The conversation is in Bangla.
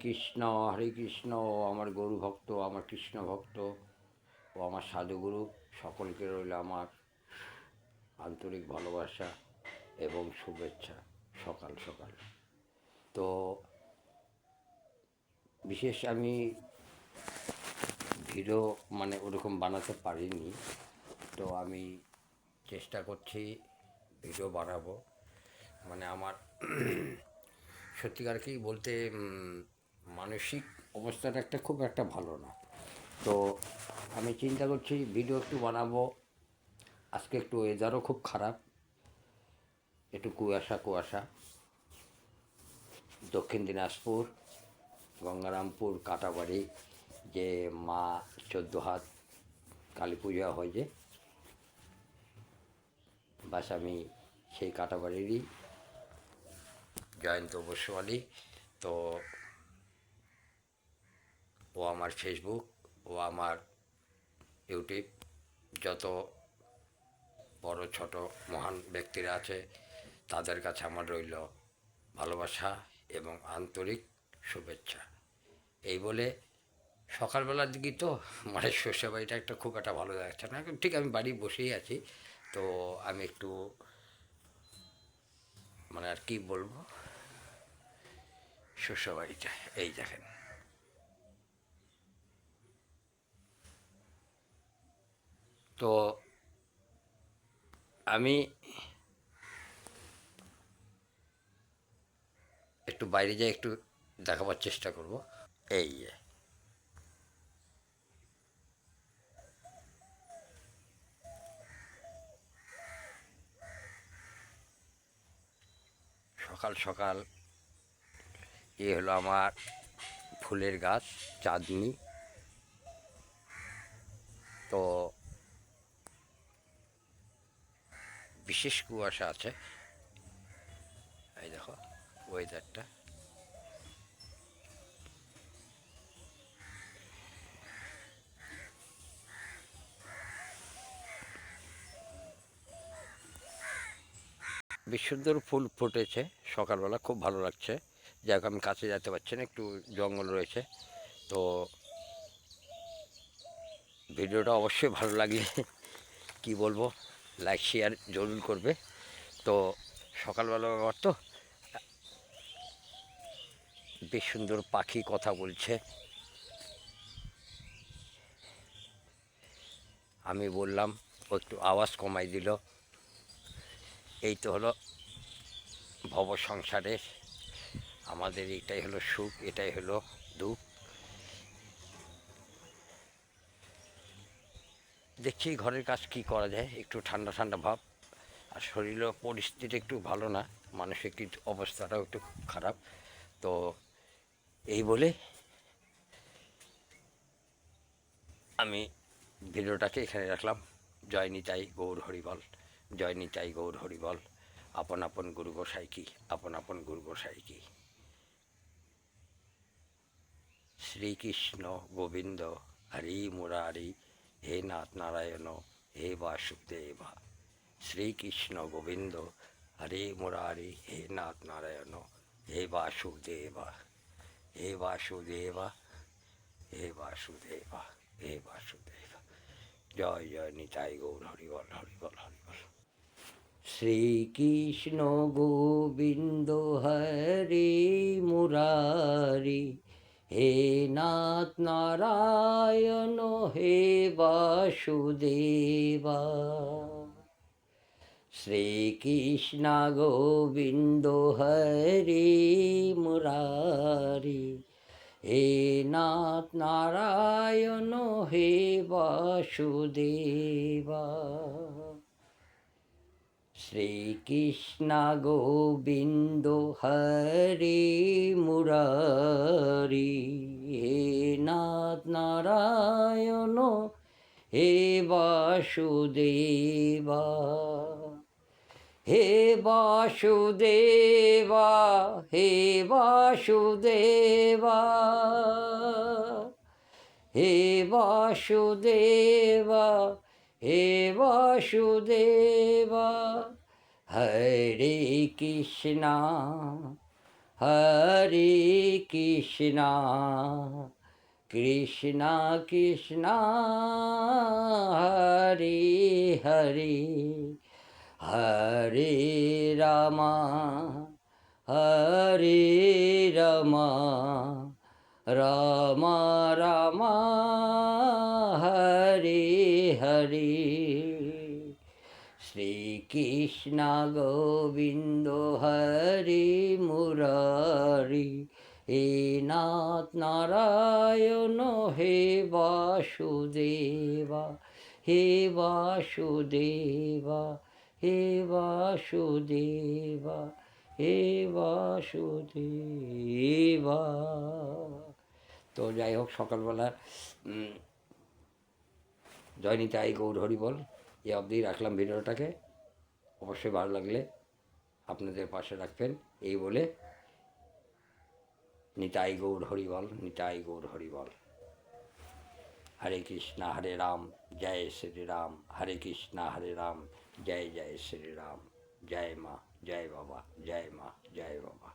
হরে কৃষ্ণ। আমার গরু ভক্ত, আমার কৃষ্ণ ভক্ত ও আমার সাধুগুরু সকলকে রইল আমার আন্তরিক ভালোবাসা এবং শুভেচ্ছা। সকাল সকাল তো বিশেষ আমি ভিডিও ওরকম বানাতে পারিনি, তো আমি চেষ্টা করছি ভিডিও বানাবো। আমার সত্যিকারকেই বলতে মানসিক অবস্থাটা খুব একটা ভালো না। তো আমি চিন্তা করছি ভিডিও একটু বানাবো। আজকে একটু ওয়েদারও খুব খারাপ, একটু কুয়াশা কুয়াশা। দক্ষিণ দিনাজপুর গঙ্গারামপুর কাটাবাড়ি যে মা 14 হাত কালী পূজা হয় যে, বাস আমি সেই কাটাবাড়িরই জয়ন্ত বসুয়ালি। তো ও আমার ফেসবুক ও আমার ইউটিউব, যত বড় ছোট মহান ব্যক্তিরা আছে তাদের কাছে আমার রইল ভালোবাসা এবং আন্তরিক শুভেচ্ছা। এই বলে সকালবেলার দিকে তো শ্বশুর বাড়িটা খুব একটা ভালো যাচ্ছে না, এখন ঠিক আমি বাড়ি বসেই আছি। তো আমি একটু আর কি বলবো, শ্বশুর বাড়িটা এই দেখেন। তো আমি একটু বাইরে যাই, একটু দেখাবার চেষ্টা করব। এই যে সকাল সকাল হলো আমার ফুলের গাছ চাঁদনি। তো বিশেষ কুয়াশা আছে, এই দেখো ওয়েদারটা। বেশ সুন্দর ফুল ফুটেছে সকালবেলা, খুব ভালো লাগছে। যাই হোক, আমি কাছে যেতে পারছি না, একটু জঙ্গল রয়েছে। তো ভিডিওটা অবশ্যই ভালো লাগলে কি বলবো, লাইক শেয়ার জরুর করবে। তো সকালবেলা ব্যাপার তো, বেশ সুন্দর পাখি কথা বলছে। আমি বললাম, ও একটু আওয়াজ কমাই দিল। এই তো হলো ভব সংসারের আমাদের, এটাই হলো সুখ, এটাই হলো দুঃখ। দেখছি ঘরের কাজ কি করা যায়, একটু ঠান্ডা ঠান্ডা ভাব। আর শরীরও পরিস্থিতি একটু ভালো না, মানসিক অবস্থাটাও একটু খারাপ। তো এই বলে আমি ভিডিওটাকে এখানে রাখলাম। জয় নিতাই গৌর হরিবল, জয় নিতাই গৌর হরিবল। আপন আপন গুরু গোসাই কি, আপন আপন গুরু গোসাই কি। শ্রীকৃষ্ণ গোবিন্দ হরি মুরারি, হে নাথ নারায়ণ হে বাসুদেবা। শ্রীকৃষ্ণ গোবিন্দ হরে মুরারি, হে নাথ নারায়ণ হে বাসুদেবা, হে বাসুদেবা, হে বাসুদেবা, হে বাসুদেবা। জয় জয় নিতাই গৌর হরিবল, হরিবল, হরিবল। শ্রীকৃষ্ণ গোবিন্দ হরে মুরারি, হে নাথ নারায়ণ হে বাসুদেবা। শ্রীকৃষ্ণ গোবিন্দ হরে মুরারি, হে নাথ নারায়ণ হে বাসুদেবা। শ্রীকৃষ্ণ গোবিন্দ হরে মুরারি, হে নাথ নারায়ণ হে বাসুদেবা। হে বাসুদেবা, হে বাসুদেবা, হে বাসুদেবা, হে বাসুদেবা। হরে কৃষ্ণ হরে কৃষ্ণ কৃষ্ণ কৃষ্ণ হরে হরে হরে রামা হরে রামা রামা রামা হরে হরে শ্রীকৃষ্ণ গোবিন্দ হরে মুরারি হে নাথ নারায়ণ হে বাসুদেবা হে বাসুদেবা হে বাসুদেবা হে বাসুদেবা। তো যাই হোক, সকালবেলা জয় নিতাই গৌর হরি বল এ অবধি রাখলাম ভিডিওটাকে। অবশ্যই ভালো লাগলে আপনাদের পাশে রাখবেন এই বলে নিতাই গৌর হরি বল, নিতাই গৌর হরি বল। হরে কৃষ্ণ হরে রাম জয় শ্রী রাম, হরে কৃষ্ণ হরে রাম জয় জয় শ্রী রাম। জয় মা, জয় বাবা, জয় মা, জয় বাবা।